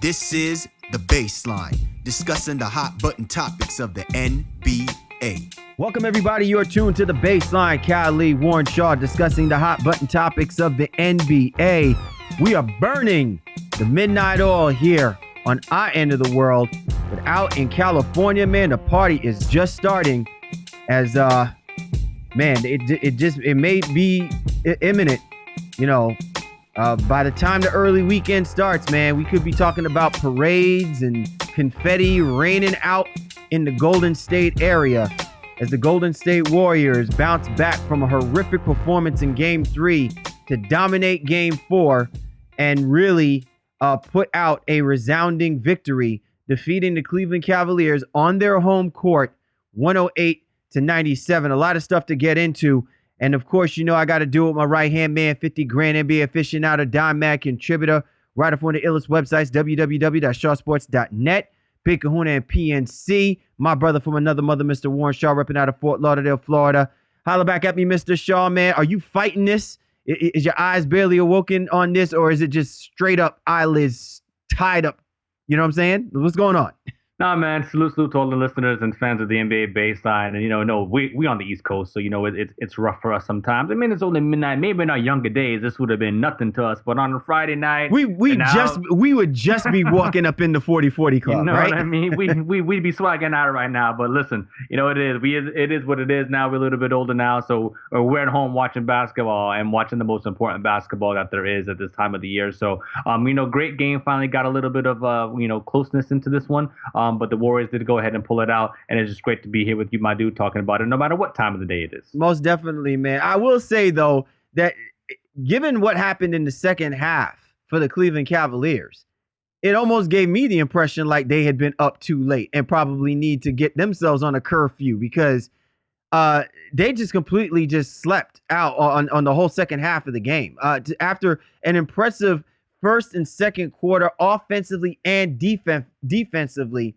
This is The Baseline, discussing the hot button topics of the NBA. Welcome, everybody. You're tuned to The Baseline. Cali, Warren Shaw, discussing the hot button topics of the NBA. We are burning the midnight oil here on our end of the world. But out in California, man, the party is just starting as, it may be imminent, by the time the early weekend starts, man, we could be talking about parades and confetti raining out in the Golden State area as the Golden State Warriors bounce back from a horrific performance in Game 3 to dominate Game 4 and really put out a resounding victory, defeating the Cleveland Cavaliers on their home court, 108-97. A lot of stuff to get into. And of course, I got to do it with my right-hand man, 50 grand NBA aficionado, Don Mac contributor, right up on the illest websites, www.shawsports.net, Big Kahuna and PNC, my brother from another mother, Mr. Warren Shaw, repping out of Fort Lauderdale, Florida. Holla back at me, Mr. Shaw, man. Are you fighting this? Is your eyes barely awoken on this, or is it just straight up eyelids tied up? You know what I'm saying? What's going on? Nah, man. Salute to all the listeners and fans of the NBA Baseline. And, we on the East Coast, so, it's rough for us sometimes. I mean, it's only midnight. Maybe in our younger days, this would have been nothing to us. But on a Friday night, we would just be walking up in the 40-40 club, you know right? What I mean? We'd be swagging out right now. But listen, it is what it is now. We're a little bit older now, so we're at home watching basketball and watching the most important basketball that there is at this time of the year. So, great game. Finally got a little bit of, closeness into this one. But the Warriors did go ahead and pull it out, and it's just great to be here with you, my dude, talking about it, no matter what time of the day it is. Most definitely, man. I will say, though, that given what happened in the second half for the Cleveland Cavaliers, it almost gave me the impression like they had been up too late and probably need to get themselves on a curfew because they just completely slept out on the whole second half of the game. After an impressive first and second quarter, offensively and defensively,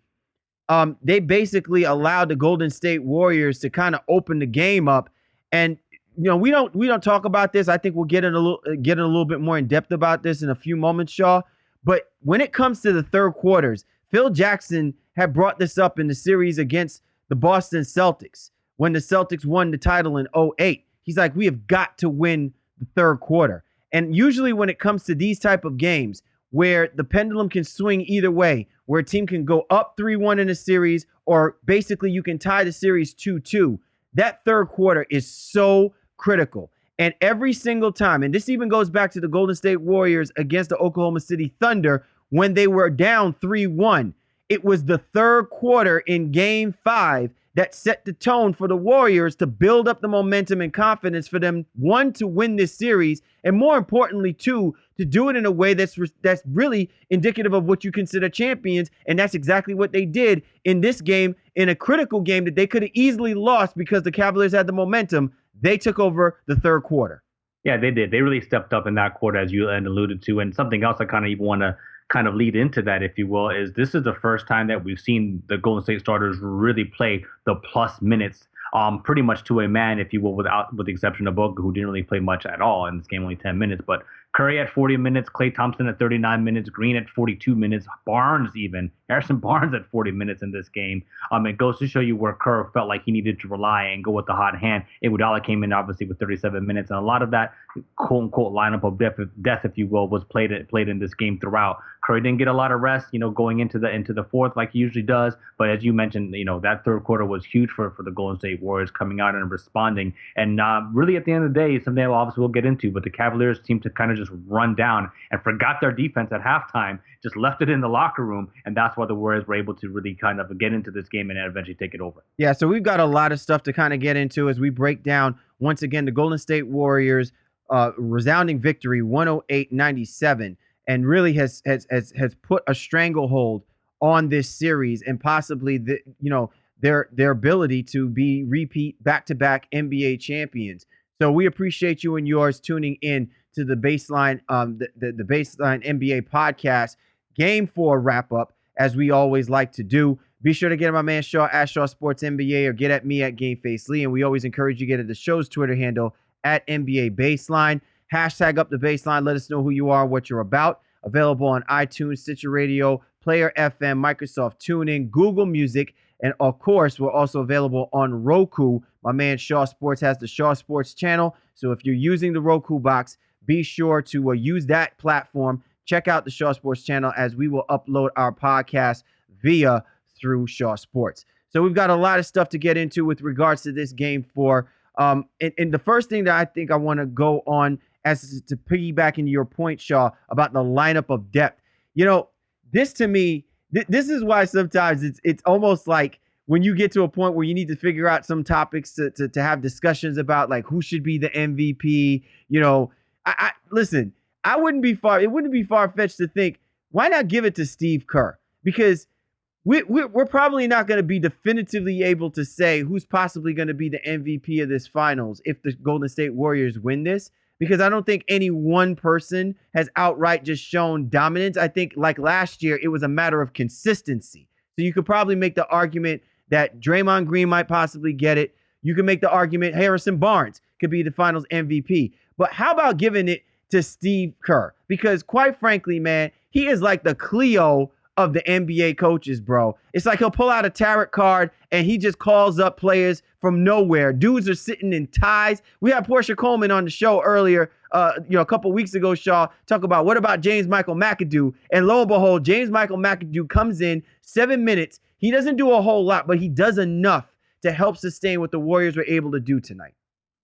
they basically allowed the Golden State Warriors to kind of open the game up. And we don't talk about this. I think we'll get in a little bit more in depth about this in a few moments, Shaw. But when it comes to the third quarters, Phil Jackson had brought this up in the series against the Boston Celtics when the Celtics won the title in 2008. He's like, we have got to win the third quarter. And usually when it comes to these type of games where the pendulum can swing either way, where a team can go up 3-1 in a series, or basically you can tie the series 2-2, that third quarter is so critical. And every single time, and this even goes back to the Golden State Warriors against the Oklahoma City Thunder when they were down 3-1, it was the third quarter in Game 5 that set the tone for the Warriors to build up the momentum and confidence for them, one, to win this series, and more importantly, two, to do it in a way that's really indicative of what you consider champions. And that's exactly what they did in this game, in a critical game that they could have easily lost because the Cavaliers had the momentum. They took over the third quarter. Yeah, they did. They really stepped up in that quarter, as you alluded to. And something else I kind of even want to lead into that, if you will, is this is the first time that we've seen the Golden State starters really play the plus minutes pretty much to a man, if you will, with the exception of Booker, who didn't really play much at all in this game, only 10 minutes. But Curry at 40 minutes, Klay Thompson at 39 minutes, Green at 42 minutes, Harrison Barnes at 40 minutes in this game. It goes to show you where Kerr felt like he needed to rely and go with the hot hand. Iguodala came in obviously with 37 minutes, and a lot of that quote unquote lineup of death, if you will, was played in this game throughout. Curry didn't get a lot of rest, going into the fourth like he usually does. But as you mentioned, that third quarter was huge for the Golden State Warriors coming out and responding. And really at the end of the day, something obviously we'll get into, but the Cavaliers seemed to kind of just run down and forgot their defense at halftime, just left it in the locker room. And that's why the Warriors were able to really kind of get into this game and eventually take it over. Yeah, so we've got a lot of stuff to kind of get into as we break down, once again, the Golden State Warriors resounding victory, 108-97. And really has put a stranglehold on this series and possibly their ability to be repeat back-to-back NBA champions. So we appreciate you and yours tuning in to the Baseline the Baseline NBA podcast Game 4 wrap-up, as we always like to do. Be sure to get at my man Shaw at Shaw Sports NBA, or get at me at GameFace Lee. And we always encourage you to get at the show's Twitter handle at NBA Baseline. Hashtag up the baseline. Let us know who you are, what you're about. available on iTunes, Stitcher Radio, Player FM, Microsoft TuneIn, Google Music, and of course, we're also available on Roku. My man Shaw Sports has the Shaw Sports channel. So if you're using the Roku box, be sure to use that platform. Check out the Shaw Sports channel as we will upload our podcast through Shaw Sports. So we've got a lot of stuff to get into with regards to this game 4. And the first thing that I think I want to go on as to piggyback into your point, Shaw, about the lineup of depth. This to me, this is why sometimes it's almost like when you get to a point where you need to figure out some topics to have discussions about, like, who should be the MVP. Listen, it wouldn't be far-fetched to think, why not give it to Steve Kerr? Because we're probably not going to be definitively able to say who's possibly going to be the MVP of this finals if the Golden State Warriors win this, because I don't think any one person has outright just shown dominance. I think, like last year, it was a matter of consistency. So you could probably make the argument that Draymond Green might possibly get it. You can make the argument Harrison Barnes could be the finals MVP. But how about giving it to Steve Kerr? Because quite frankly, man, he is like the Cleo of the NBA coaches, bro. It's like he'll pull out a tarot card and he just calls up players from nowhere. Dudes are sitting in ties. We had Portia Coleman on the show earlier, a couple weeks ago, Shaw, talk about what about James Michael McAdoo? And lo and behold, James Michael McAdoo comes in 7 minutes. He doesn't do a whole lot, but he does enough to help sustain what the Warriors were able to do tonight.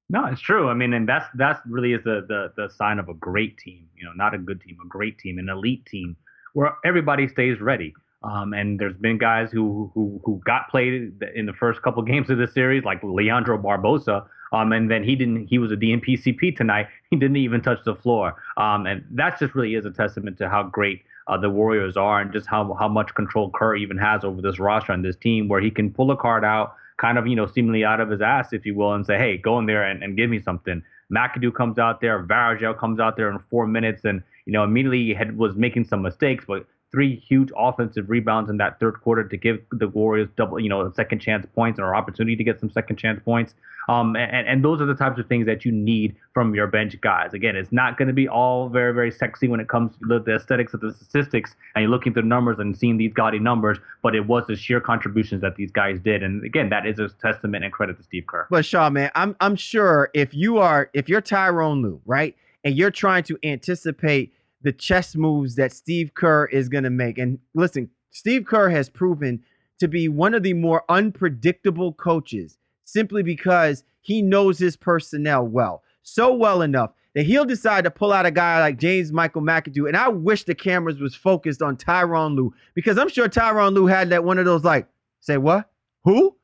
No, it's true. I mean, and that's really is the sign of a great team. Not a good team, a great team, an elite team where everybody stays ready. And there's been guys who got played in the first couple games of this series, like Leandro Barbosa. And then he was a DNP-CP tonight. He didn't even touch the floor. And that just really is a testament to how great the Warriors are, and just how much control Kerr even has over this roster and this team, where he can pull a card out, kind of, seemingly out of his ass, if you will, and say, hey, go in there and give me something. McAdoo comes out there, Varejao comes out there in 4 minutes, and immediately was making some mistakes, but 3 huge offensive rebounds in that third quarter to give the Warriors double, second chance points or opportunity to get some second chance points. And those are the types of things that you need from your bench guys. Again, it's not going to be all very, very sexy when it comes to the aesthetics of the statistics and you're looking through the numbers and seeing these gaudy numbers, but it was the sheer contributions that these guys did. And again, that is a testament and credit to Steve Kerr. But Shaw, man, I'm sure if you're Tyrone Lue, right, and you're trying to anticipate the chess moves that Steve Kerr is going to make. And listen, Steve Kerr has proven to be one of the more unpredictable coaches simply because he knows his personnel so well enough that he'll decide to pull out a guy like James Michael McAdoo. And I wish the cameras was focused on Tyrone Lue, because I'm sure Tyrone Lue had that one of those, like, say what? Who?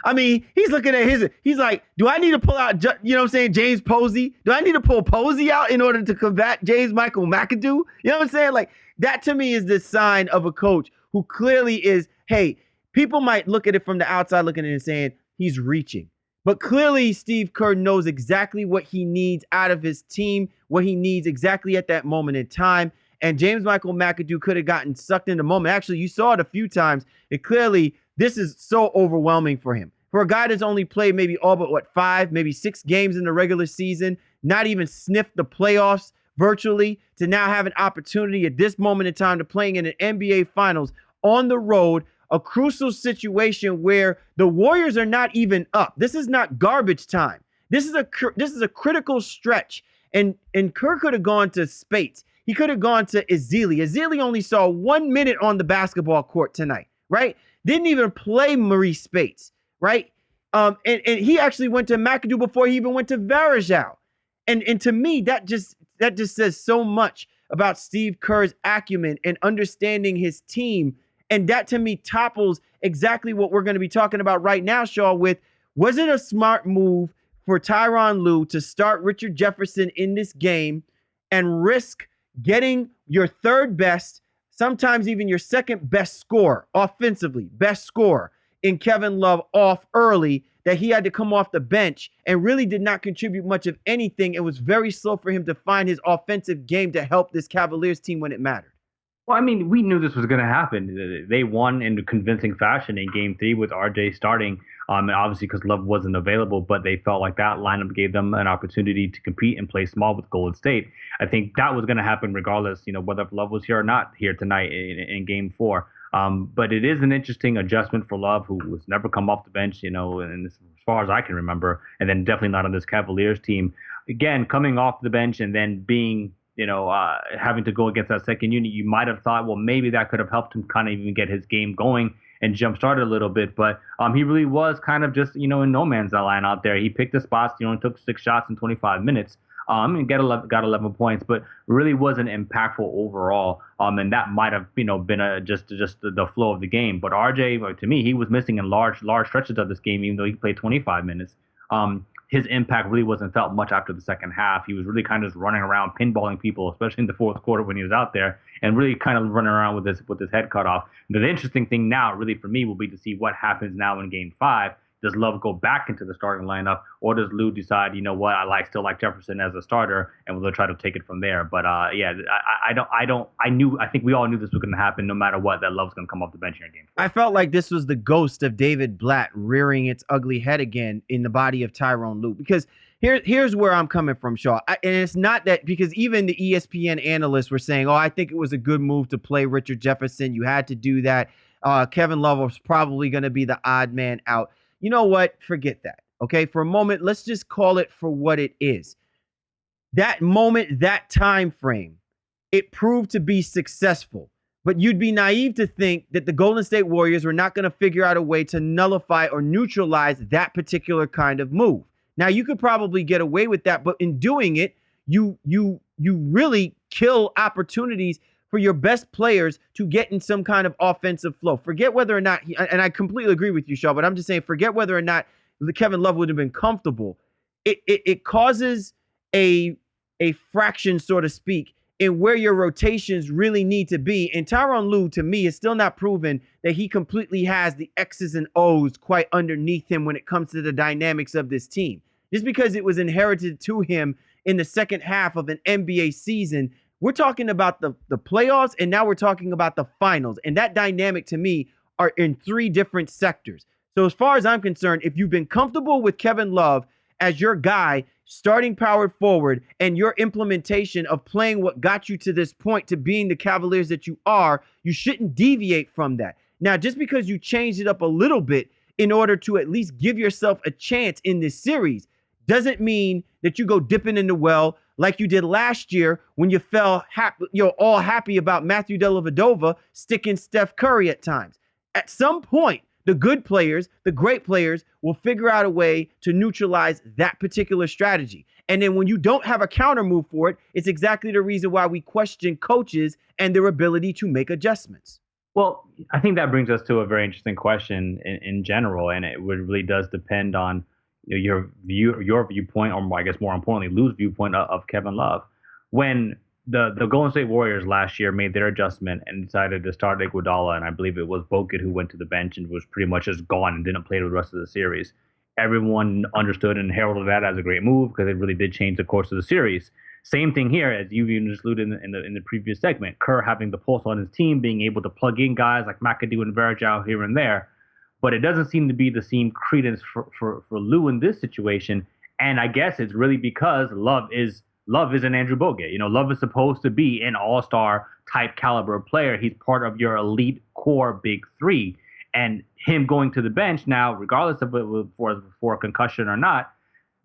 I mean, he's looking at he's like, do I need to pull out, James Posey? Do I need to pull Posey out in order to combat James Michael McAdoo? You know what I'm saying? Like, that to me is the sign of a coach who clearly is, hey, people might look at it from the outside looking at it and saying he's reaching. But clearly Steve Kerr knows exactly what he needs out of his team, what he needs exactly at that moment in time. And James Michael McAdoo could have gotten sucked in the moment. Actually, you saw it a few times. This is so overwhelming for him. For a guy that's only played maybe all but 5, maybe 6 games in the regular season, not even sniffed the playoffs virtually, to now have an opportunity at this moment in time to playing in an NBA Finals on the road, a crucial situation where the Warriors are not even up. This is not garbage time. This is a critical stretch. And Kerr could have gone to Spates. He could have gone to Ezeli. Ezeli only saw 1 minute on the basketball court tonight, right? Didn't even play Maurice Spates, right? And he actually went to McAdoo before he even went to Varejao. And to me, that just says so much about Steve Kerr's acumen and understanding his team. And that to me topples exactly what we're going to be talking about right now, Shaw, was it a smart move for Tyronn Lue to start Richard Jefferson in this game and risk getting your third best, sometimes even your second best scorer offensively, best scorer in Kevin Love off early, that he had to come off the bench and really did not contribute much of anything? It was very slow for him to find his offensive game to help this Cavaliers team when it mattered. Well, I mean, we knew this was going to happen. They won in convincing fashion in Game 3 with RJ starting. And obviously because Love wasn't available, but they felt like that lineup gave them an opportunity to compete and play small with Golden State. I think that was going to happen regardless, whether Love was here or not here tonight in Game 4. But it is an interesting adjustment for Love, who was never come off the bench, and as far as I can remember, and then definitely not on this Cavaliers team. Again, coming off the bench and then being, having to go against that second unit, you might have thought, well, maybe that could have helped him kind of even get his game going and jump started a little bit. But he really was kind of just, in no man's land out there. He picked the spots, and took 6 shots in 25 minutes. And got 11 points, but really wasn't impactful overall. And that might have, been just the flow of the game. But RJ, to me, he was missing in large stretches of this game, even though he played 25 minutes. His impact really wasn't felt much after the second half. He was really kind of just running around, pinballing people, especially in the fourth quarter when he was out there, and really kind of running around with his head cut off. The interesting thing now, really for me, will be to see what happens now in Game 5. Does Love go back into the starting lineup, or does Lou decide, what, I still like Jefferson as a starter, and we'll try to take it from there. But I think we all knew this was going to happen, no matter what. That Love's going to come off the bench here in Game 4. I felt like this was the ghost of David Blatt rearing its ugly head again in the body of Tyronn Lue, because here's where I'm coming from, Shaw. And it's not that, because even the ESPN analysts were saying, I think it was a good move to play Richard Jefferson. You had to do that. Kevin Love was probably going to be the odd man out. You know what? Forget that. Okay, for a moment, let's just call it for what it is. That moment, that time frame, it proved to be successful. But you'd be naive to think that the Golden State Warriors were not going to figure out a way to nullify or neutralize that particular kind of move. Now, you could probably get away with that, but in doing it, you really kill opportunities for your best players to get in some kind of offensive flow. Forget whether or not, and I completely agree with you, Shaw, but I'm just saying, forget whether or not Kevin Love would have been comfortable. It causes a fraction, so to speak, in where your rotations really need to be. And Tyronn Lue, to me, is still not proven that he completely has the X's and O's quite underneath him when it comes to the dynamics of this team. Just because it was inherited to him in the second half of an NBA season, we're talking about the playoffs, and now we're talking about the finals. And that dynamic, to me, are in 3 different sectors. So as far as I'm concerned, if you've been comfortable with Kevin Love as your guy, starting power forward, and your implementation of playing what got you to this point to being the Cavaliers that you are, you shouldn't deviate from that. Now, just because you changed it up a little bit in order to at least give yourself a chance in this series doesn't mean that you go dipping in the well like you did last year when you fell all happy about Matthew Dellavedova sticking Steph Curry at times. At some point, the good players, the great players, will figure out a way to neutralize that particular strategy. And then when you don't have a counter move for it, it's exactly the reason why we question coaches and their ability to make adjustments. Well, I think that brings us to a very interesting question in general, and it really does depend on your viewpoint, or I guess more importantly, Lou's viewpoint of Kevin Love. When the Golden State Warriors last year made their adjustment and decided to start Iguodala, and I believe it was Bogut who went to the bench and was pretty much just gone and didn't play the rest of the series. Everyone understood and heralded that as a great move because it really did change the course of the series. Same thing here, as you've even just alluded in the previous segment. Kerr having the pulse on his team, being able to plug in guys like McAdoo and Varejao here and there. But it doesn't seem to be the same credence for Lue in this situation. And I guess it's really because Love is an Andrew Bogut. Love is supposed to be an all-star type caliber player. He's part of your elite core big 3. And him going to the bench now, regardless of it for a concussion or not,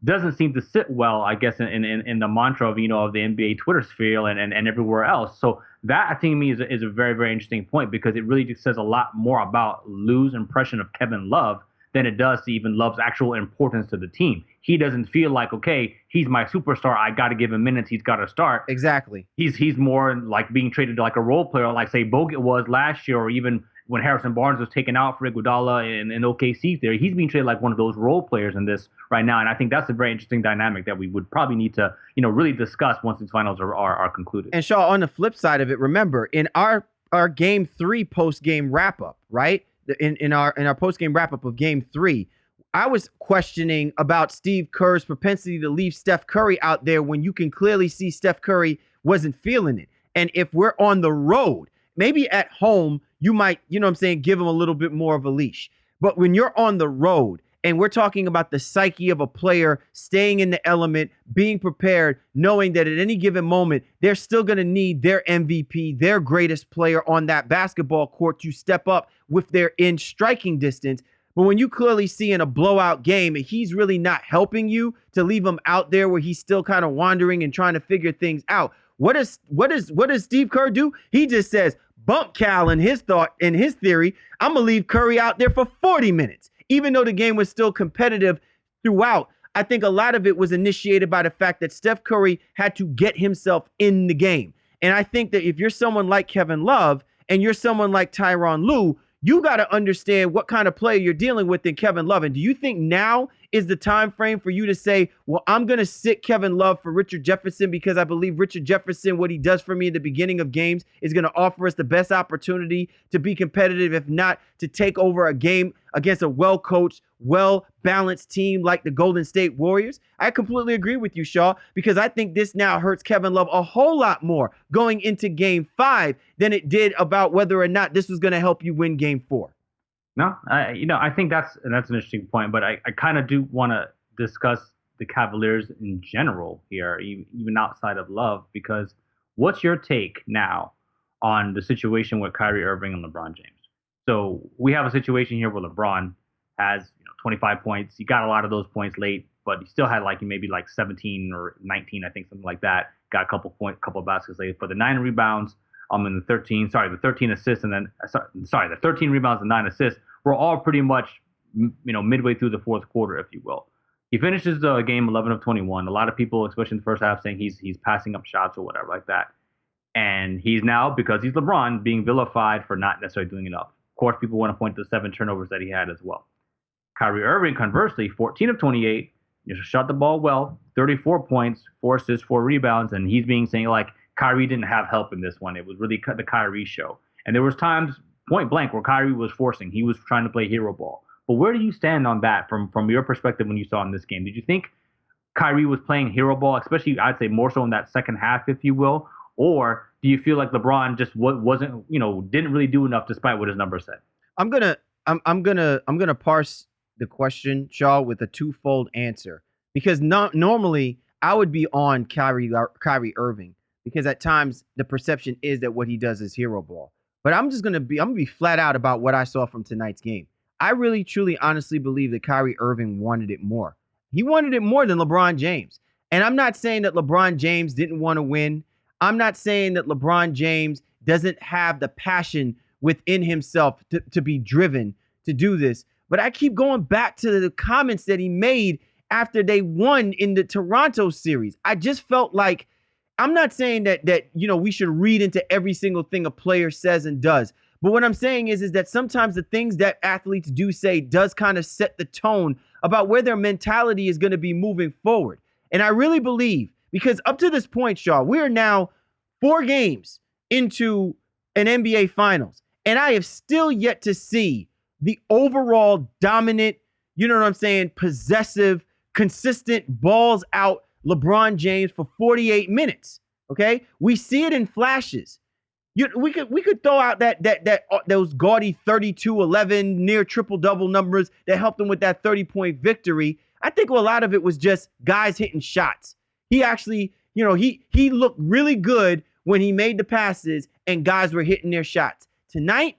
doesn't seem to sit well, I guess, in the mantra of the NBA Twitter sphere and everywhere else. So that, I think, to me is a very, very interesting point, because it really just says a lot more about Lou's impression of Kevin Love than it does to even Love's actual importance to the team. He doesn't feel like, okay, he's my superstar, I got to give him minutes, he's got to start. Exactly. He's more like being traded like a role player, like, say, Bogut was last year, or even when Harrison Barnes was taken out for Iguodala in OKC there. He's being treated like one of those role players in this right now. And I think that's a very interesting dynamic that we would probably need to, really discuss once these finals are concluded. And Shaw, on the flip side of it, remember, in our Game 3 post-game wrap-up, right? In our post-game wrap-up of Game 3, I was questioning about Steve Kerr's propensity to leave Steph Curry out there when you can clearly see Steph Curry wasn't feeling it. And if we're on the road, maybe at home, you might, give him a little bit more of a leash. But when you're on the road And we're talking about the psyche of a player staying in the element, being prepared, knowing that at any given moment, they're still going to need their MVP, their greatest player on that basketball court to step up with their in striking distance. But when you clearly see in a blowout game, he's really not helping you to leave him out there where he's still kind of wandering and trying to figure things out. What does Steve Kerr do? He just says, bump Cal in his theory. I'm going to leave Curry out there for 40 minutes. Even though the game was still competitive throughout, I think a lot of it was initiated by the fact that Steph Curry had to get himself in the game. And I think that if you're someone like Kevin Love and you're someone like Tyronn Lue, you got to understand what kind of player you're dealing with in Kevin Love. And do you think now is the time frame for you to say, well, I'm going to sit Kevin Love for Richard Jefferson because I believe Richard Jefferson, what he does for me in the beginning of games, is going to offer us the best opportunity to be competitive, if not to take over a game against a well-coached, well-balanced team like the Golden State Warriors? I completely agree with you, Shaw, because I think this now hurts Kevin Love a whole lot more going into Game 5 than it did about whether or not this was going to help you win Game 4. No, I think that's an interesting point, but I kind of do want to discuss the Cavaliers in general here, even outside of Love, because what's your take now on the situation with Kyrie Irving and LeBron James? So we have a situation here where LeBron has 25 points. He got a lot of those points late, but he still had maybe 17 or 19, I think, something like that. Got a couple of baskets late, but the 9 rebounds, and the 13 assists, and then the 13 rebounds and 9 assists were all pretty much midway through the fourth quarter, if you will. He finishes the game 11 of 21. A lot of people, especially in the first half, saying he's passing up shots or whatever like that. And he's now, because he's LeBron, being vilified for not necessarily doing enough. Of course, people want to point to the 7 turnovers that he had as well. Kyrie Irving, conversely, 14 of 28, shot the ball well, 34 points, 4 assists, 4 rebounds, and he's being saying Kyrie didn't have help in this one. It was really the Kyrie show. And there was times, point blank, where Kyrie was forcing. He was trying to play hero ball. But where do you stand on that from your perspective when you saw in this game? Did you think Kyrie was playing hero ball, especially I'd say more so in that second half, if you will? Or do you feel like LeBron just wasn't, didn't really do enough despite what his numbers said? I'm gonna parse the question, Shaw, with a twofold answer, because normally I would be on Kyrie Irving, because at times the perception is that what he does is hero ball. But I'm gonna be flat out about what I saw from tonight's game. I really, truly, honestly believe that Kyrie Irving wanted it more. He wanted it more than LeBron James. And I'm not saying that LeBron James didn't want to win. I'm not saying that LeBron James doesn't have the passion within himself to be driven to do this. But I keep going back to the comments that he made after they won in the Toronto series. I just felt like, I'm not saying that we should read into every single thing a player says and does. But what I'm saying is that sometimes the things that athletes do say does kind of set the tone about where their mentality is going to be moving forward. And I really believe, because up to this point, Shaw, we are now 4 games into an NBA Finals, and I have still yet to see the overall dominant, possessive, consistent balls out LeBron James for 48 minutes. Okay, we see it in flashes. We could throw out those gaudy 32-11 near triple-double numbers that helped him with that 30-point victory. I think a lot of it was just guys hitting shots. He actually, he looked really good when he made the passes and guys were hitting their shots. Tonight,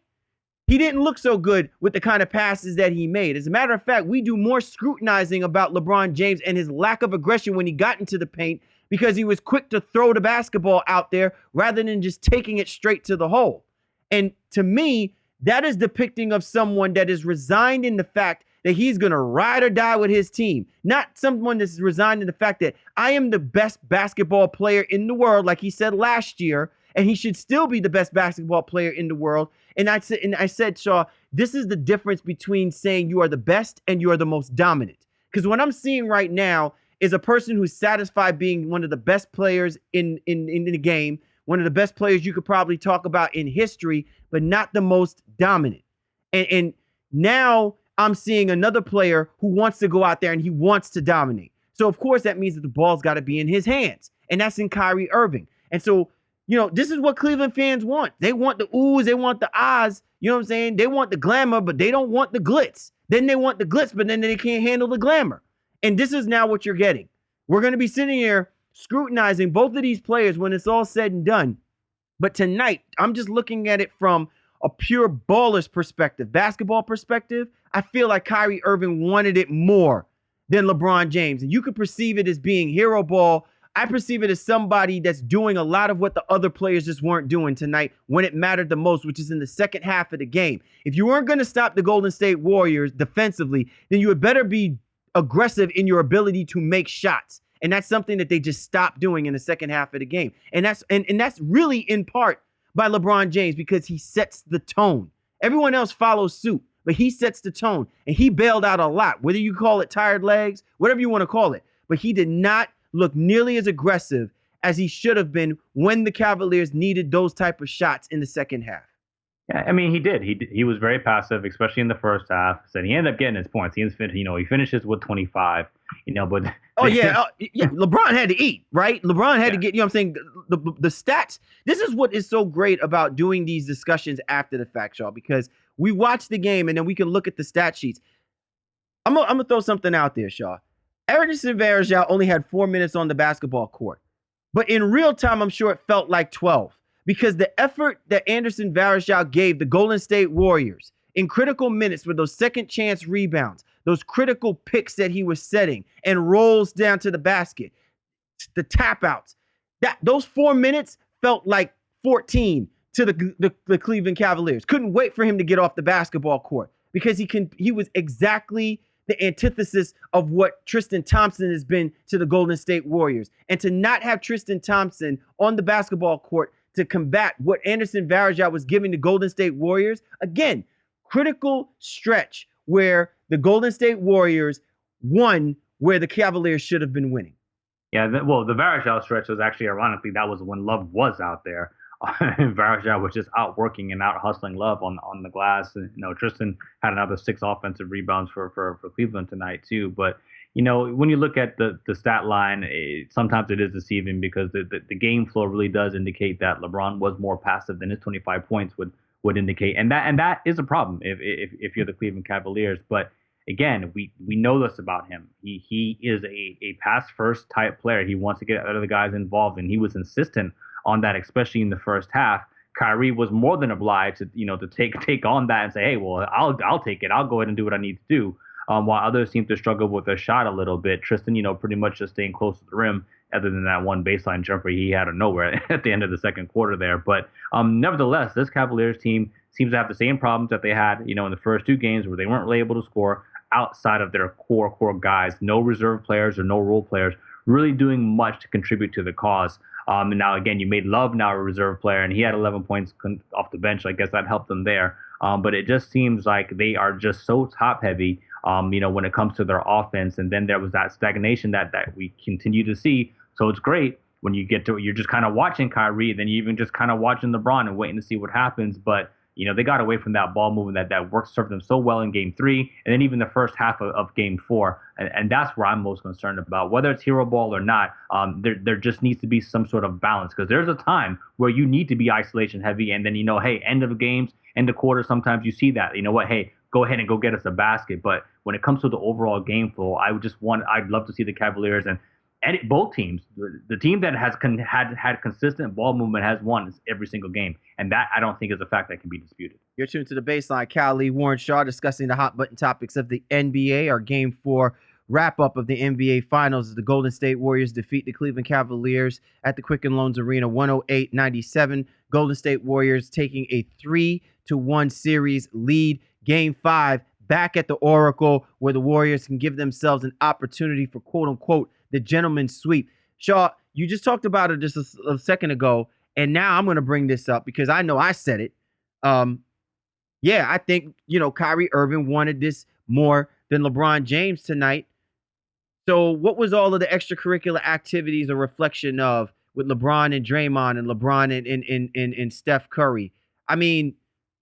he didn't look so good with the kind of passes that he made. As a matter of fact, we do more scrutinizing about LeBron James and his lack of aggression when he got into the paint, because he was quick to throw the basketball out there rather than just taking it straight to the hole. And to me, that is depicting of someone that is resigned in the fact that he's going to ride or die with his team. Not someone that's resigned in the fact that I am the best basketball player in the world, like he said last year, and he should still be the best basketball player in the world. And I said, Shaw, this is the difference between saying you are the best and you are the most dominant. Because what I'm seeing right now is a person who's satisfied being one of the best players in the game, one of the best players you could probably talk about in history, but not the most dominant. And now I'm seeing another player who wants to go out there and he wants to dominate. So, of course, that means that the ball's got to be in his hands, and that's in Kyrie Irving. And so, this is what Cleveland fans want. They want the oohs, they want the ahs, you know what I'm saying? They want the glamour, but they don't want the glitz. Then they want the glitz, but then they can't handle the glamour. And this is now what you're getting. We're going to be sitting here scrutinizing both of these players when it's all said and done. But tonight, I'm just looking at it from a pure baller's perspective, basketball perspective. I feel like Kyrie Irving wanted it more than LeBron James. And you could perceive it as being hero ball. I perceive it as somebody that's doing a lot of what the other players just weren't doing tonight when it mattered the most, which is in the second half of the game. If you weren't going to stop the Golden State Warriors defensively, then you had better be aggressive in your ability to make shots. And that's something that they just stopped doing in the second half of the game. And that's really in part by LeBron James because he sets the tone. Everyone else follows suit, but he sets the tone. And he bailed out a lot, whether you call it tired legs, whatever you want to call it. But he did not look nearly as aggressive as he should have been when the Cavaliers needed those type of shots in the second half. Yeah, I mean, he did. He was very passive, especially in the first half. So he ended up getting his points. He finishes with 25. But LeBron had to eat, right? LeBron had to get. I'm saying the stats. This is what is so great about doing these discussions after the fact, Shaw, because we watch the game and then we can look at the stat sheets. I'm gonna throw something out there, Shaw. Anderson Varejao only had 4 minutes on the basketball court. But in real time, I'm sure it felt like 12 because the effort that Anderson Varejao gave the Golden State Warriors in critical minutes with those second chance rebounds, those critical picks that he was setting and rolls down to the basket, the tap outs, those 4 minutes felt like 14 to the Cleveland Cavaliers. Couldn't wait for him to get off the basketball court because he was exactly the antithesis of what Tristan Thompson has been to the Golden State Warriors. And to not have Tristan Thompson on the basketball court to combat what Anderson Varejao was giving the Golden State Warriors, again, critical stretch where the Golden State Warriors won where the Cavaliers should have been winning. Yeah, the Varejao stretch was actually, ironically, that was when Love was out there. Varejao was just out working and out hustling Love on the glass. And, Tristan had another 6 offensive rebounds for Cleveland tonight too. But when you look at the stat line, sometimes it is deceiving because the game flow really does indicate that LeBron was more passive than his 25 points would indicate, and that is a problem if you're the Cleveland Cavaliers. But again, we know this about him. He is a pass first type player. He wants to get other guys involved, and he was insistent on that, especially in the first half. Kyrie was more than obliged to take on that and say, hey, well, I'll take it. I'll go ahead and do what I need to do. While others seem to struggle with their shot a little bit. Tristan, pretty much just staying close to the rim, other than that one baseline jumper he had out of nowhere at the end of the second quarter there. But nevertheless, this Cavaliers team seems to have the same problems that they had, in the first 2 games where they weren't really able to score outside of their core guys. No reserve players or no role players really doing much to contribute to the cause. And now, again, you made Love now a reserve player, and he had 11 points off the bench. I guess that helped them there. But it just seems like they are just so top-heavy, when it comes to their offense. And then there was that stagnation that we continue to see. So it's great when you get to, you're just kind of watching Kyrie, then you even just kind of watching LeBron and waiting to see what happens. But they got away from that ball movement that worked, served them so well in Game 3, and then even the first half of Game 4. And that's where I'm most concerned about. Whether it's hero ball or not, there just needs to be some sort of balance, because there's a time where you need to be isolation heavy, and then, hey, end of the games, end of quarter, sometimes you see that. Hey, go ahead and go get us a basket. But when it comes to the overall game flow, I'd love to see the Cavaliers and both teams. The team that has had consistent ball movement has won every single game, and that I don't think is a fact that can be disputed. You're tuned to The Baseline. Lee, Warren Shaw discussing the hot button topics of the NBA. Our Game 4 wrap-up of the NBA Finals as the Golden State Warriors defeat the Cleveland Cavaliers at the Quicken Loans Arena 108-97. Golden State Warriors taking a 3-1 series lead. Game 5 back at the Oracle, where the Warriors can give themselves an opportunity for quote-unquote the gentleman's sweep. Shaw, you just talked about it just a second ago, and now I'm going to bring this up because I know I said it. I think, Kyrie Irving wanted this more than LeBron James tonight. So what was all of the extracurricular activities a reflection of with LeBron and Draymond and LeBron and Steph Curry? I mean,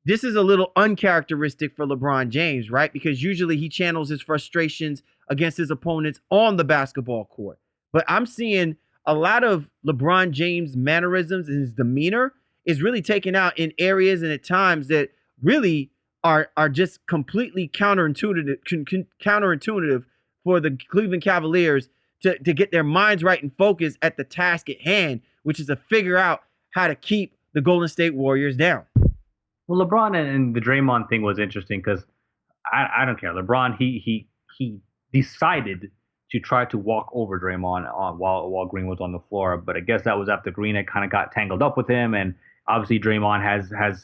this is a little uncharacteristic for LeBron James, right? Because usually he channels his frustrations against his opponents on the basketball court. But I'm seeing a lot of LeBron James mannerisms and his demeanor is really taken out in areas and at times that really are just completely counterintuitive for the Cleveland Cavaliers to get their minds right and focus at the task at hand, which is to figure out how to keep the Golden State Warriors down. Well, LeBron and the Draymond thing was interesting because I don't care. LeBron he decided to try to walk over Draymond while Green was on the floor, but I guess that was after Green had kind of got tangled up with him, and obviously Draymond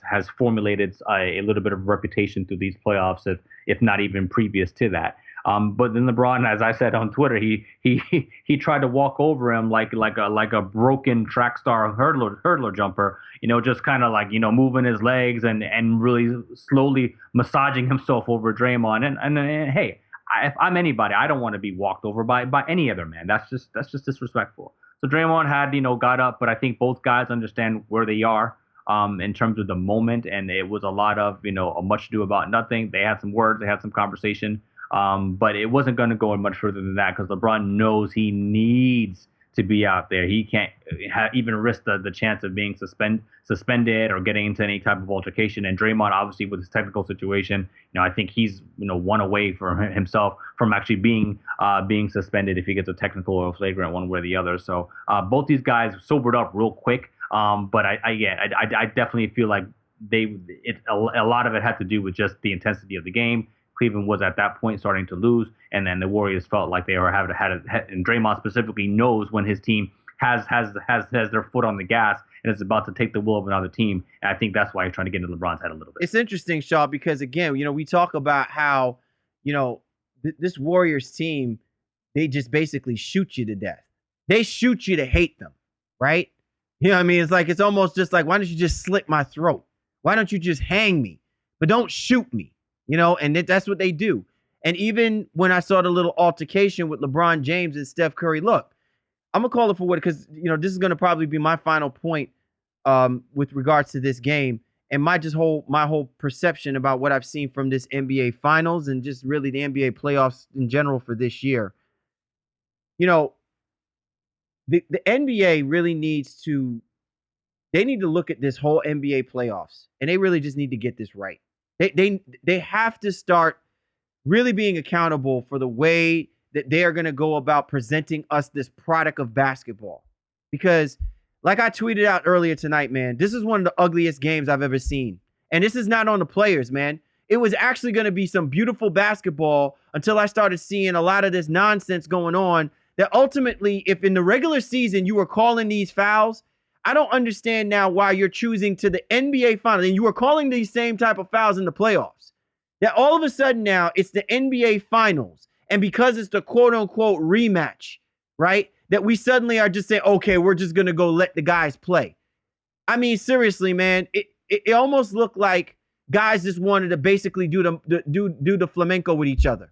has formulated a little bit of reputation through these playoffs, if not even previous to that. But then LeBron, as I said on Twitter, he tried to walk over him like a broken track star hurdler jumper, just kind of moving his legs and really slowly massaging himself over Draymond. And hey, if I'm anybody, I don't want to be walked over by any other man. That's just disrespectful. So Draymond had got up, but I think both guys understand where they are in terms of the moment, and it was a lot of a much ado about nothing. They had some words, they had some conversation. But it wasn't going to go much further than that because LeBron knows he needs to be out there. He can't even risk the chance of being suspended or getting into any type of altercation. And Draymond, obviously, with his technical situation, I think he's one away from himself from actually being suspended if he gets a technical or a flagrant one way or the other. So both these guys sobered up real quick. But I definitely feel like a lot of it had to do with just the intensity of the game. Cleveland was at that point starting to lose, and then the Warriors felt like they were and Draymond specifically knows when his team has their foot on the gas and is about to take the will of another team. And I think that's why he's trying to get into LeBron's head a little bit. It's interesting, Shaw, because again, we talk about how, this Warriors team, they just basically shoot you to death. They shoot you to hate them, right? It's almost just like, why don't you just slit my throat? Why don't you just hang me? But don't shoot me. And that's what they do. And even when I saw the little altercation with LeBron James and Steph Curry, look, I'm going to call it for what, because, this is going to probably be my final point with regards to this game and my whole perception about what I've seen from this NBA Finals and just really the NBA playoffs in general for this year. The NBA really needs to look at this whole NBA playoffs, and they really just need to get this right. They have to start really being accountable for the way that they are going to go about presenting us this product of basketball. Because like I tweeted out earlier tonight, man, this is one of the ugliest games I've ever seen. And this is not on the players, man. It was actually going to be some beautiful basketball until I started seeing a lot of this nonsense going on that ultimately, if in the regular season you were calling these fouls, I don't understand now why you're choosing to the NBA Finals, and you are calling these same type of fouls in the playoffs. That all of a sudden now it's the NBA Finals, and because it's the quote-unquote rematch, right, that we suddenly are just saying, okay, we're just going to go let the guys play. Seriously, man, it almost looked like guys just wanted to basically do the flamenco with each other.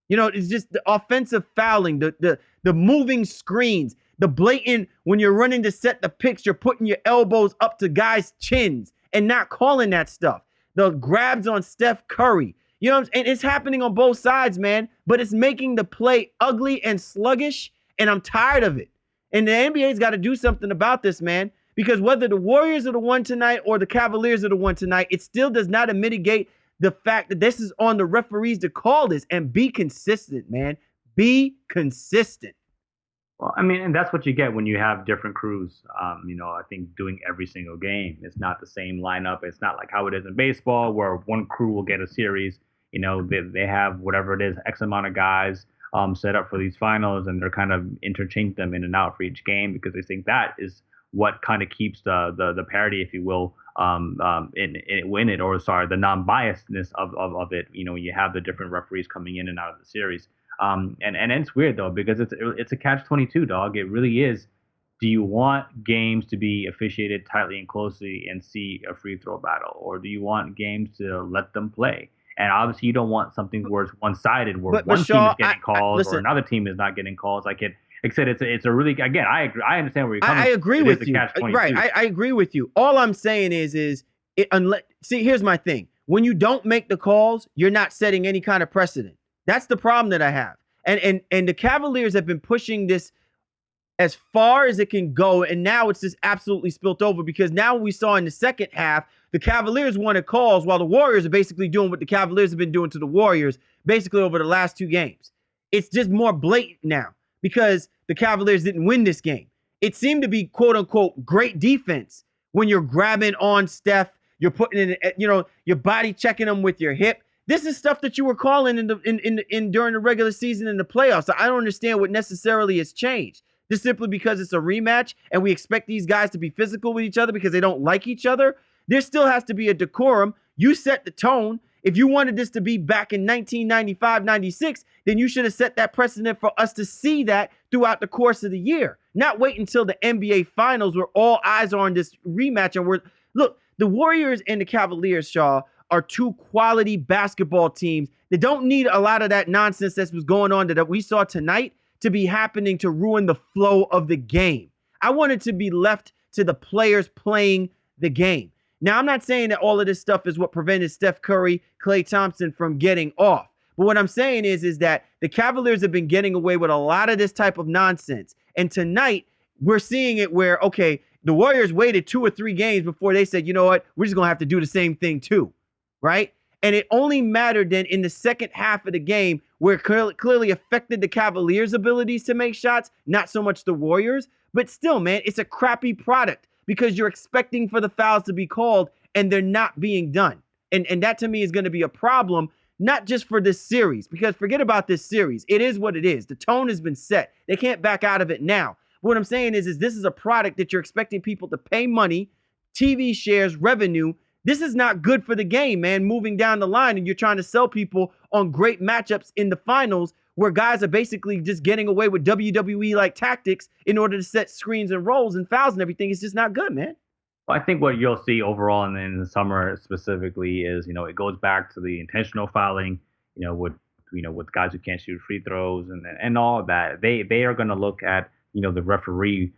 It's just the offensive fouling, the moving screens, the blatant, when you're running to set the picks, you're putting your elbows up to guys' chins and not calling that stuff. The grabs on Steph Curry. And it's happening on both sides, man. But it's making the play ugly and sluggish, and I'm tired of it. And the NBA's got to do something about this, man. Because whether the Warriors are the one tonight or the Cavaliers are the one tonight, it still does not mitigate the fact that this is on the referees to call this. And be consistent, man. Be consistent. Well, and that's what you get when you have different crews. I think doing every single game, it's not the same lineup. It's not like how it is in baseball where one crew will get a series. They have whatever it is, X amount of guys set up for these finals, and they're kind of interchange them in and out for each game because they think that is what kind of keeps the parity, if you will, the non-biasedness of it. You have the different referees coming in and out of the series. And it's weird though because it's a catch-22, dog. It really is. Do you want games to be officiated tightly and closely and see a free throw battle, or do you want games to let them play? And obviously, you don't want something where it's one-sided, where one team is getting calls or another team is not getting calls. Like I said, it's a really, again, I agree. I understand where you're coming from. I agree with you. Right. I agree with you. All I'm saying is see, here's my thing. When you don't make the calls, you're not setting any kind of precedent. That's the problem that I have. And the Cavaliers have been pushing this as far as it can go. And now it's just absolutely spilt over because now we saw in the second half, the Cavaliers wanted calls while the Warriors are basically doing what the Cavaliers have been doing to the Warriors basically over the last 2 games. It's just more blatant now because the Cavaliers didn't win this game. It seemed to be quote unquote great defense when you're grabbing on Steph, you're putting in, you're body checking them with your hip. This is stuff that you were calling in during the regular season and the playoffs. So I don't understand what necessarily has changed. Just simply because it's a rematch and we expect these guys to be physical with each other because they don't like each other. There still has to be a decorum. You set the tone. If you wanted this to be back in 1995, 96, then you should have set that precedent for us to see that throughout the course of the year. Not wait until the NBA Finals where all eyes are on this rematch. And look, the Warriors and the Cavaliers, Shaw, are 2 quality basketball teams that don't need a lot of that nonsense that was going on that we saw tonight to be happening to ruin the flow of the game. I want it to be left to the players playing the game. Now, I'm not saying that all of this stuff is what prevented Steph Curry, Klay Thompson from getting off. But what I'm saying is that the Cavaliers have been getting away with a lot of this type of nonsense. And tonight, we're seeing it where, okay, the Warriors waited 2 or 3 games before they said, you know what, we're just going to have to do the same thing too, right? And it only mattered then in the second half of the game where it clearly affected the Cavaliers' abilities to make shots, not so much the Warriors. But still, man, it's a crappy product because you're expecting for the fouls to be called and they're not being done. And that to me is going to be a problem, not just for this series, because forget about this series. It is what it is. The tone has been set. They can't back out of it now. But what I'm saying is this is a product that you're expecting people to pay money, TV shares, revenue. This is not good for the game, man, moving down the line. And you're trying to sell people on great matchups in the finals where guys are basically just getting away with WWE-like tactics in order to set screens and rolls and fouls and everything. It's just not good, man. Well, I think what you'll see overall in the summer specifically is, it goes back to the intentional fouling, with guys who can't shoot free throws and all of that. They are going to look at, the referee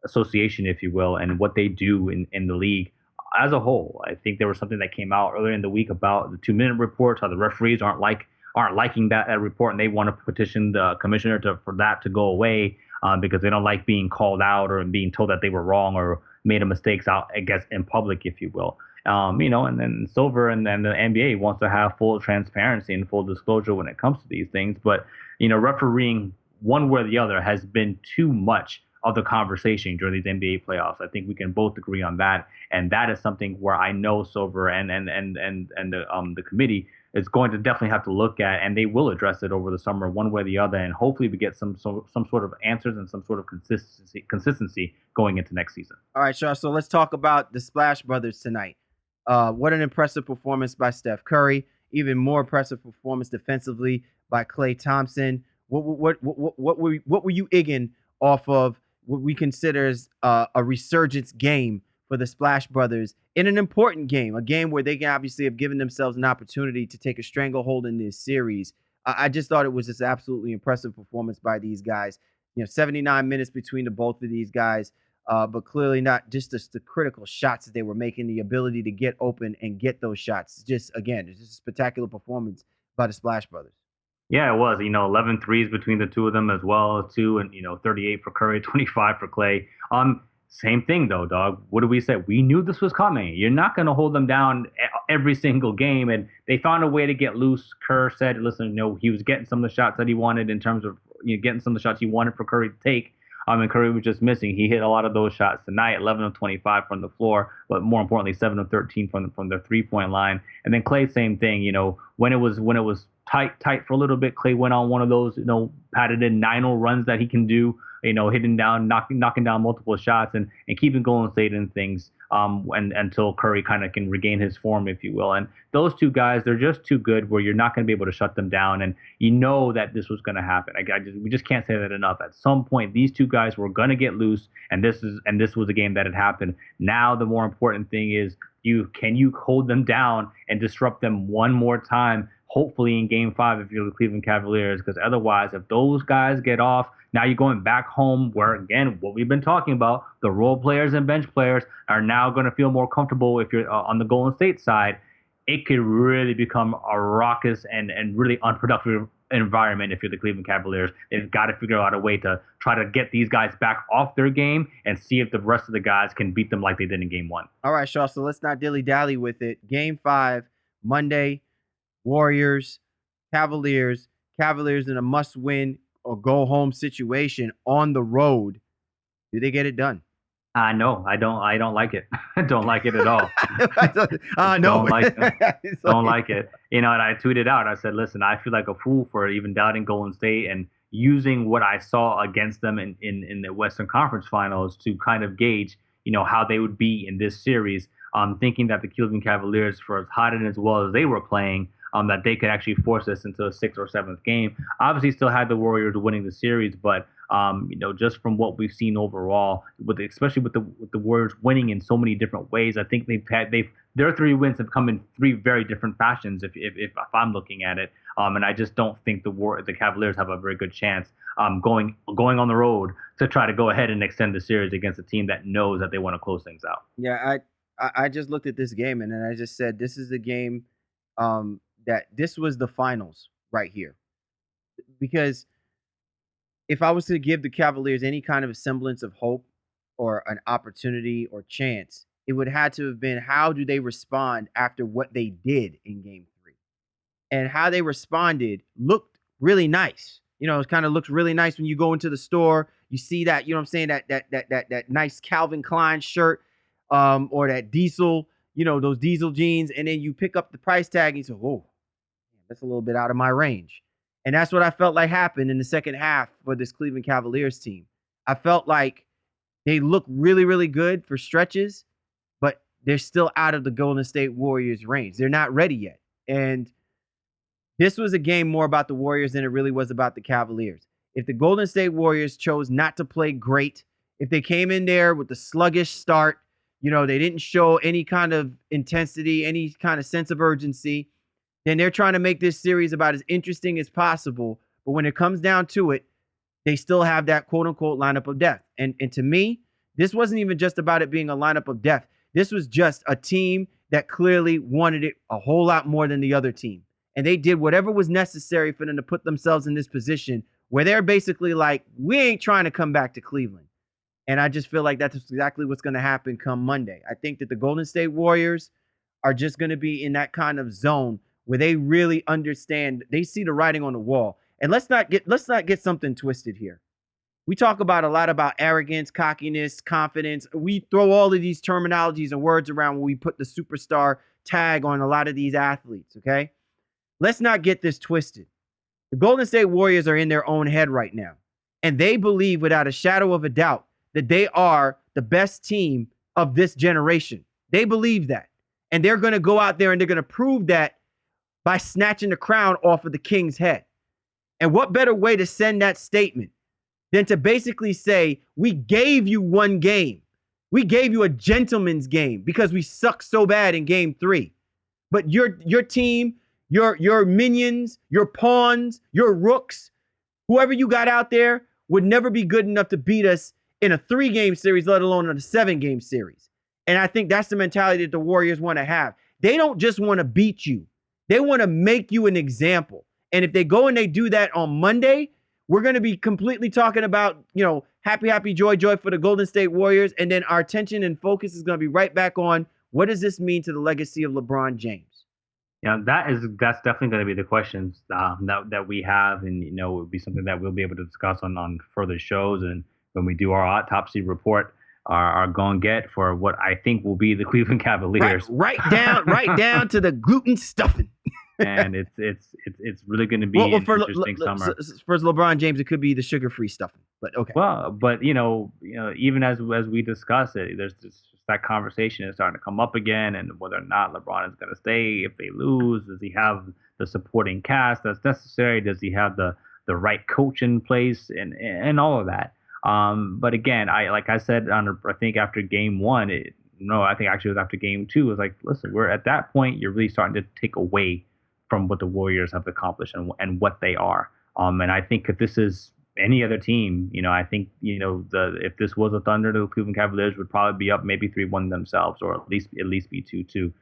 association, if you will, and what they do in the league as a whole. I think there was something that came out earlier in the week about the 2-minute reports, how the referees aren't liking that report, and they want to petition the commissioner for that to go away because they don't like being called out or being told that they were wrong or made a mistakes out, I guess, in public, if you will. And then Silver and then the NBA wants to have full transparency and full disclosure when it comes to these things. But, refereeing one way or the other has been too much of the conversation during these NBA playoffs. I think we can both agree on that. And that is something where I know Silver and the committee is going to definitely have to look at, and they will address it over the summer one way or the other. And hopefully we get some sort of answers and some sort of consistency going into next season. All right, Shaw. So let's talk about the Splash Brothers tonight. What an impressive performance by Steph Curry. Even more impressive performance defensively by Klay Thompson. What were you egging off of what we consider as a resurgence game for the Splash Brothers in an important game, a game where they can obviously have given themselves an opportunity to take a stranglehold in this series? I just thought it was just absolutely impressive performance by these guys. 79 minutes between the both of these guys, but clearly not just the critical shots that they were making, the ability to get open and get those shots. Just, again, it's just a spectacular performance by the Splash Brothers. Yeah, it was. 11 threes between the two of them as well, too, and 38 for Curry, 25 for Klay. Same thing though, dog. What did we say? We knew this was coming. You're not going to hold them down every single game, and they found a way to get loose. Kerr said, "Listen, he was getting some of the shots that he wanted in terms of getting some of the shots he wanted for Curry to take." And Curry was just missing. He hit a lot of those shots tonight, 11 of 25 from the floor, but more importantly, 7 of 13 from the 3-point line. And then Klay, same thing. When it was tight for a little bit, Klay went on one of those padded in 9-0 runs that he can do. Hitting down, knocking down multiple shots and keeping Golden State in things until Curry kind of can regain his form, if you will. And those two guys, they're just too good where you're not going to be able to shut them down. And that this was going to happen. We just can't say that enough. At some point, these two guys were going to get loose, and this was a game that had happened. Now the more important thing is can you hold them down and disrupt them one more time, hopefully in Game 5 if you're the Cleveland Cavaliers, because otherwise, if those guys get off, now you're going back home where, again, what we've been talking about, the role players and bench players are now going to feel more comfortable if you're on the Golden State side. It could really become a raucous and really unproductive environment if you're the Cleveland Cavaliers. They've got to figure out a way to try to get these guys back off their game and see if the rest of the guys can beat them like they did in game one. All right, Shaw. So let's not dilly-dally with it. Game 5, Monday, Warriors, Cavaliers. Cavaliers in a must-win or go-home situation on the road. Do they get it done? No, I don't. I don't like it. I don't like it at all. No. Don't like it. Don't like it. And I tweeted out. I said, "Listen, I feel like a fool for even doubting Golden State and using what I saw against them in the Western Conference Finals to kind of gauge, how they would be in this series. Thinking that the Cleveland Cavaliers, for as hot and as well as they were playing, that they could actually force us into a 6th or 7th game. Obviously, still had the Warriors winning the series, but just from what we've seen overall, especially with the Warriors winning in so many different ways, I think their 3 wins have come in 3 very different fashions. If I'm looking at it, and I just don't think the Cavaliers have a very good chance going on the road to try to go ahead and extend the series against a team that knows that they want to close things out. Yeah, I just looked at this game and then I just said this is the game that this was the finals right here. Because if I was to give the Cavaliers any kind of a semblance of hope or an opportunity or chance, it would have to have been how do they respond after what they did in game 3. And how they responded looked really nice. It kind of looks really nice when you go into the store, you see that, that nice Calvin Klein shirt or that diesel, those diesel jeans, and then you pick up the price tag and you say, "Whoa, that's a little bit out of my range." And that's what I felt like happened in the second half for this Cleveland Cavaliers team. I felt like they look really, really good for stretches, but they're still out of the Golden State Warriors range. They're not ready yet. And this was a game more about the Warriors than it really was about the Cavaliers. If the Golden State Warriors chose not to play great, if they came in there with a sluggish start, they didn't show any kind of intensity, any kind of sense of urgency, then they're trying to make this series about as interesting as possible. But when it comes down to it, they still have that quote-unquote lineup of death. And to me, this wasn't even just about it being a lineup of death. This was just a team that clearly wanted it a whole lot more than the other team. And they did whatever was necessary for them to put themselves in this position where they're basically like, we ain't trying to come back to Cleveland. And I just feel like that's exactly what's going to happen come Monday. I think that the Golden State Warriors are just going to be in that kind of zone where they really understand, they see the writing on the wall. And let's not get something twisted here. We talk about a lot about arrogance, cockiness, confidence. We throw all of these terminologies and words around when we put the superstar tag on a lot of these athletes, okay? Let's not get this twisted. The Golden State Warriors are in their own head right now. And they believe without a shadow of a doubt that they are the best team of this generation. They believe that. And they're going to go out there and they're going to prove that by snatching the crown off of the king's head. And what better way to send that statement than to basically say, we gave you one game. We gave you a gentleman's game because we sucked so bad in game 3. But your team, your minions, your pawns, your rooks, whoever you got out there would never be good enough to beat us in a 3-game series, let alone in a 7-game series. And I think that's the mentality that the Warriors want to have. They don't just want to beat you. They want to make you an example. And if they go and they do that on Monday, we're going to be completely talking about, happy, joy for the Golden State Warriors. And then our attention and focus is going to be right back on what does this mean to the legacy of LeBron James? Yeah, that's definitely going to be the questions that we have, and it would be something that we'll be able to discuss on further shows, and when we do our autopsy report, our going get for what I think will be the Cleveland Cavaliers. Right down to the gluten stuffing. And it's really going to be an interesting summer. For LeBron James, it could be the sugar-free stuffing, but okay. Well, but even as we discuss it, there's just that conversation is starting to come up again, and whether or not LeBron is going to stay if they lose. Does he have the supporting cast that's necessary? Does he have the right coach in place and all of that? But again, like I said, I think after game 1, I think actually it was after game 2. It was like, listen, we're at that point. You're really starting to take away from what the Warriors have accomplished and what they are. And I think if this is any other team, I think, if this was a Thunder, the Cleveland Cavaliers would probably be up maybe 3-1 themselves, or at least be 2-2.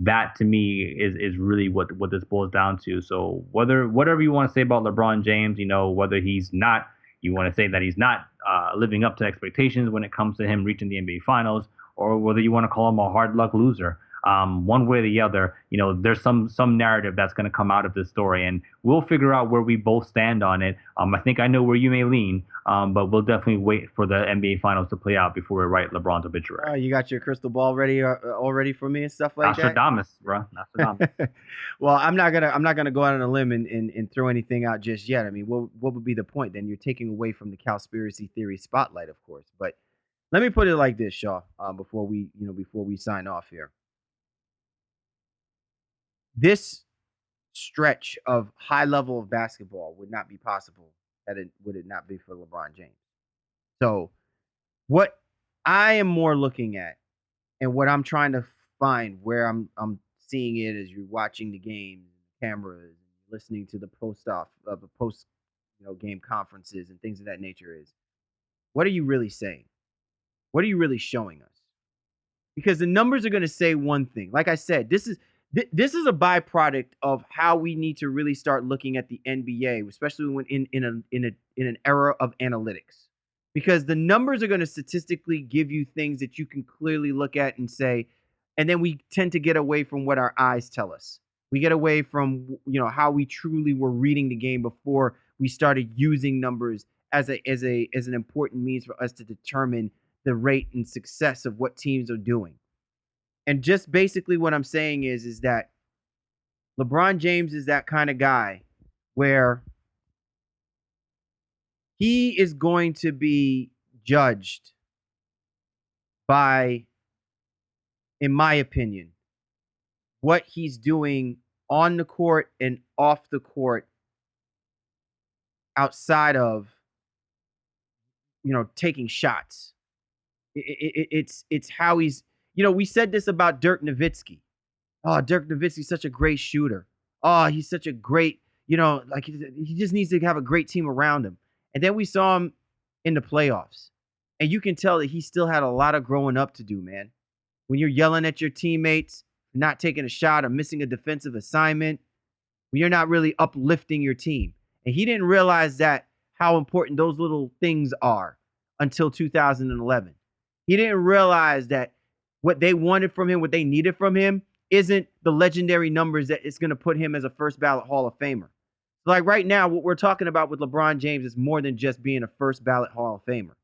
that to me is really what this boils down to. So whatever you want to say about LeBron James, whether you want to say that he's not living up to expectations when it comes to him reaching the NBA Finals, or whether you want to call him a hard luck loser. One way or the other, there's some narrative that's going to come out of this story, and we'll figure out where we both stand on it. I think I know where you may lean, but we'll definitely wait for the NBA Finals to play out before we write LeBron's obituary. You got your crystal ball ready already for me and stuff like Nostradamus, bro. Nostradamus. Well, I'm not gonna go out on a limb and throw anything out just yet. I mean, what would be the point? Then you're taking away from the conspiracy theory spotlight, of course. But let me put it like this, Shaw, before we sign off here. This stretch of high level of basketball would not be possible would it not be for LeBron James. So what I am more looking at, and what I'm trying to find where I'm seeing it as you're watching the game, cameras, listening to the post game conferences and things of that nature, is what are you really saying? What are you really showing us? Because the numbers are going to say one thing. Like I said, this is a byproduct of how we need to really start looking at the NBA, especially when in an era of analytics. Because the numbers are going to statistically give you things that you can clearly look at and say, and then we tend to get away from what our eyes tell us. We get away from how we truly were reading the game before we started using numbers as an important means for us to determine the rate and success of what teams are doing. And just basically what I'm saying is that LeBron James is that kind of guy where he is going to be judged by, in my opinion, what he's doing on the court and off the court outside of, taking shots. It's how he's, we said this about Dirk Nowitzki. Oh, Dirk Nowitzki's such a great shooter. Oh, he's such a great, he just needs to have a great team around him. And then we saw him in the playoffs. And you can tell that he still had a lot of growing up to do, man. When you're yelling at your teammates, not taking a shot or missing a defensive assignment, when you're not really uplifting your team. And he didn't realize that how important those little things are until 2011. He didn't realize that what they wanted from him, what they needed from him, isn't the legendary numbers that it's going to put him as a first ballot Hall of Famer. Like right now, what we're talking about with LeBron James is more than just being a first ballot Hall of Famer,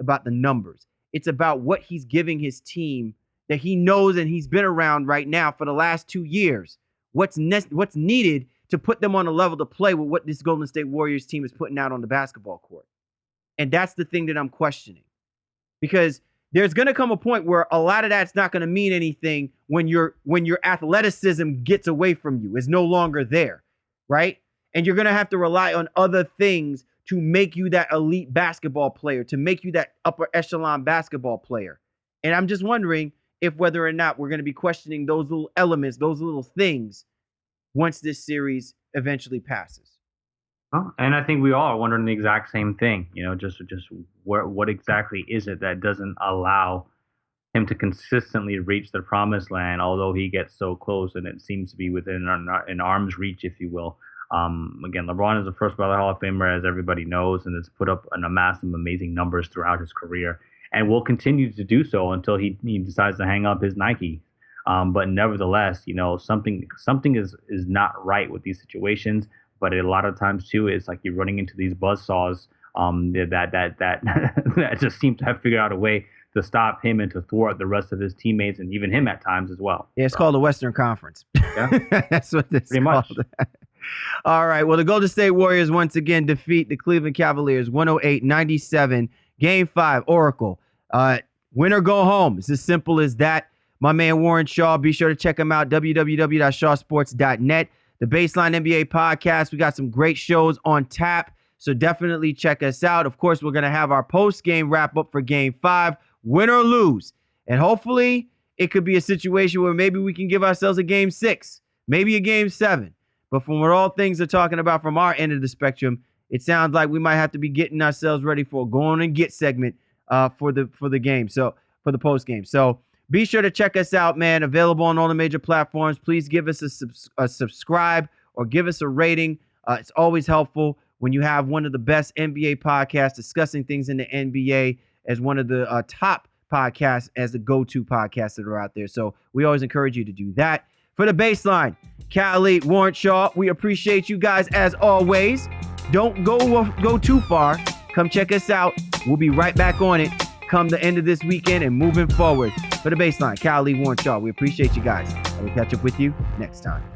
about the numbers. It's about what he's giving his team that he knows and he's been around right now for the last 2 years. What's needed to put them on a level to play with what this Golden State Warriors team is putting out on the basketball court. And that's the thing that I'm questioning. Because there's going to come a point where a lot of that's not going to mean anything when your athleticism gets away from you, is no longer there, right? And you're going to have to rely on other things to make you that elite basketball player, to make you that upper echelon basketball player. And I'm just wondering if whether or not we're going to be questioning those little elements, those little things, once this series eventually passes. And I think we all are wondering the exact same thing, just what exactly is it that doesn't allow him to consistently reach the promised land, although he gets so close and it seems to be within an arm's reach, if you will. Again, LeBron is the first ballot Hall of Famer, as everybody knows, and has put up an massive, amazing numbers throughout his career, and will continue to do so until he decides to hang up his Nike. But nevertheless, something is not right with these situations. But a lot of times too, it's like you're running into these buzzsaws that just seem to have figured out a way to stop him and to thwart the rest of his teammates and even him at times as well. Yeah, it's called the Western Conference. Yeah, that's what this is called. All right. Well, the Golden State Warriors once again defeat the Cleveland Cavaliers 108-97. Game 5, Oracle. Win or go home. It's as simple as that. My man Warren Shaw. Be sure to check him out, www.shawsports.net. The Baseline NBA podcast. We got some great shows on tap, so definitely check us out. Of course, we're going to have our post-game wrap-up for Game 5, win or lose. And hopefully, it could be a situation where maybe we can give ourselves a Game 6, maybe a Game 7. But from what all things are talking about from our end of the spectrum, it sounds like we might have to be getting ourselves ready for a go on and get segment for the game. So for the post game. So Be sure to check us out, man. Available on all the major platforms. Please give us a subscribe or give us a rating. It's always helpful when you have one of the best NBA podcasts discussing things in the NBA as one of the top podcasts, as the go-to podcasts that are out there. So we always encourage you to do that. For the Baseline, Cali, Warren Shaw, we appreciate you guys as always. Don't go too far. Come check us out. We'll be right back on it come the end of this weekend and moving forward. For the Baseline, Cali, Warren Shaw, we appreciate you guys. And we'll catch up with you next time.